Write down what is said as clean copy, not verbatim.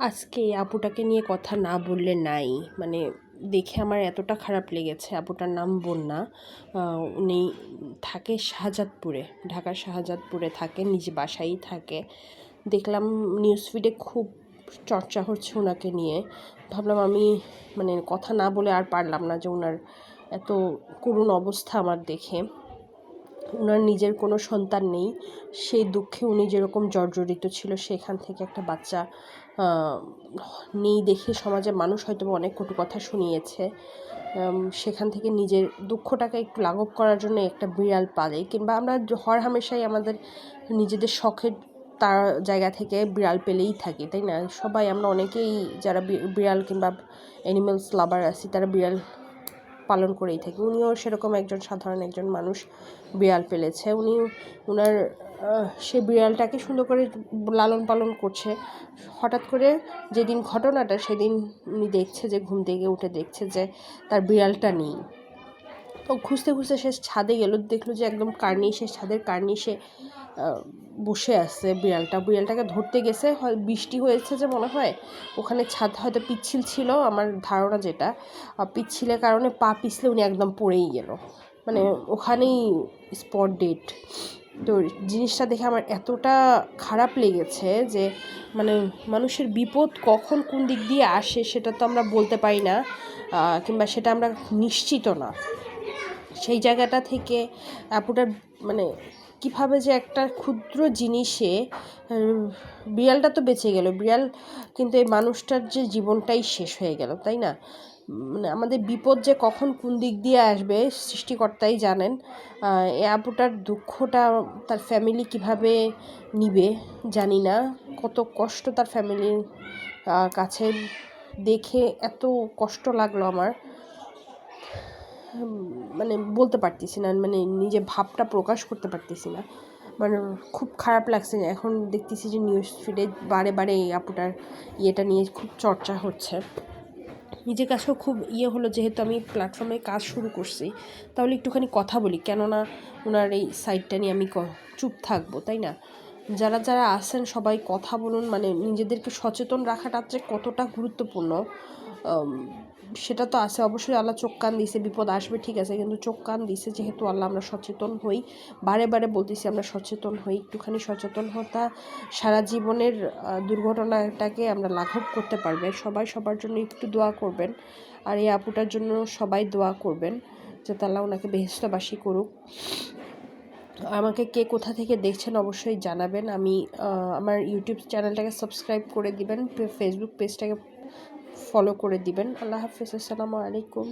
আজকে আপুটাকে নিয়ে কথা না বললে নাই। মানে দেখে আমার এতটা খারাপ লেগেছে। আপুটার নাম বন্যা। উনি থাকে শাহজাদপুরে, ঢাকার শাহজাদপুরে থাকে, নিজে বাসায়ই থাকে। দেখলাম নিউজ ফিডে খুব চর্চা হচ্ছে ওনাকে নিয়ে। ভাবলাম আমি মানে কথা না বলে আর পারলাম না যে ওনার এত করুণ অবস্থা আমার দেখে। ওনার নিজের কোনো সন্তান নেই, সেই দুঃখে উনি যেরকম জর্জরিত ছিল, সেখান থেকে একটা বাচ্চা নেই দেখে সমাজের মানুষ হয়তো অনেক কটু কথা শুনিয়েছে। সেখান থেকে নিজের দুঃখটাকে একটু লাঘব করার জন্য একটা বিড়াল পালে, কিংবা আমরা হরহামেশাই আমাদের নিজেদের শখের তার জায়গা থেকে বিড়াল পেলেই থাকি, তাই না? সবাই আমরা অনেকেই যারা বিড়াল কিংবা অ্যানিমেলস লাভার আছি, তারা বিড়াল পালন করেই থাকি। উনিও সেরকম একজন সাধারণ একজন মানুষ, বিড়াল পেলেছে। উনি ওনার সে বিড়ালটাকে সুন্দর করে লালন পালন করছে। হঠাৎ করে যেদিন ঘটনাটা, সেদিন উনি দেখছে যে ঘুম থেকে উঠে দেখছে যে তার বিড়ালটা নেই। তো খুঁজতে খুঁজতে সে ছাদে গেল, দেখলো যে একদম কার্নিশে, ছাদের কার্নিশে বসে আছে বিড়ালটাকে ধরতে গেছে। বৃষ্টি হয়েছে যে মনে হয়, ওখানে ছাদ হয়তো পিচ্ছিল ছিল, আমার ধারণা যেটা, পিচ্ছিলের কারণে পা পিছলে উনি একদম পড়েই গেল, মানে ওখানেই স্পট ডেড। তো জিনিসটা দেখে আমার এতটা খারাপ লেগেছে যে মানে মানুষের বিপদ কখন কোন দিক দিয়ে আসে সেটা তো আমরা বলতে পারি না, কিংবা সেটা আমরা নিশ্চিত না। সেই জায়গাটা থেকে আপুটার মানে কীভাবে যে একটা ক্ষুদ্র জিনিসে, বিড়ালটা তো বেঁচে গেল, বিড়াল কিন্তু এই মানুষটার যে জীবনটাই শেষ হয়ে গেল, তাই না? মানে আমাদের বিপদ যে কখন কোন দিক দিয়ে আসবে সৃষ্টিকর্তাই জানেন। এই আপুটার দুঃখটা তার ফ্যামিলি কিভাবে নিবে জানি না। কত কষ্ট তার ফ্যামিলির কাছে, দেখে এত কষ্ট লাগলো আমার, মানে বলতে পারতেছি না, মানে নিজে ভাবটা প্রকাশ করতে পারতেছি না। মানে খুব খারাপ লাগছে। এখন দেখতেছি যে নিউজ ফিডে বারে বারে এই আপুটার ইয়েটা নিয়ে খুব চর্চা হচ্ছে। নিজের কাছেও খুব হলো, যেহেতু আমি প্ল্যাটফর্মে কাজ শুরু করছি, তাহলে একটুখানি কথা বলি, কেননা ওনার এই সাইডটা নিয়ে আমি চুপ থাকবো, তাই না? যারা যারা আছেন সবাই কথা বলুন। মানে নিজেদেরকে সচেতন রাখাটা যে কতটা গুরুত্বপূর্ণ সেটা তো আছে অবশ্যই। আল্লাহ চোখ কান দিছে, বিপদ আসবে ঠিক আছে, কিন্তু চোখ কান দিছে যেহেতু আল্লাহ, আমরা সচেতন হই। বারে বারে বলতেছি আমরা সচেতন হই। একটুখানি সচেতন হতা সারা জীবনের দুর্ঘটনাটাকে আমরা লাঘব করতে পারবে। সবাই সবার জন্য একটু দোয়া করবেন, আর এই আপুটার জন্য সবাই দোয়া করবেন যাতে আল্লাহ ওনাকে বেহেশতবাসী করুক। আমাকে কে কোথা থেকে দেখছেন অবশ্যই জানাবেন। আমি আমার ইউটিউব চ্যানেলটাকে সাবস্ক্রাইব করে দিবেন, ফেসবুক পেজটাকে ফলো করে দিবেন। আল্লাহ হাফিজ, আসসালামু আলাইকুম।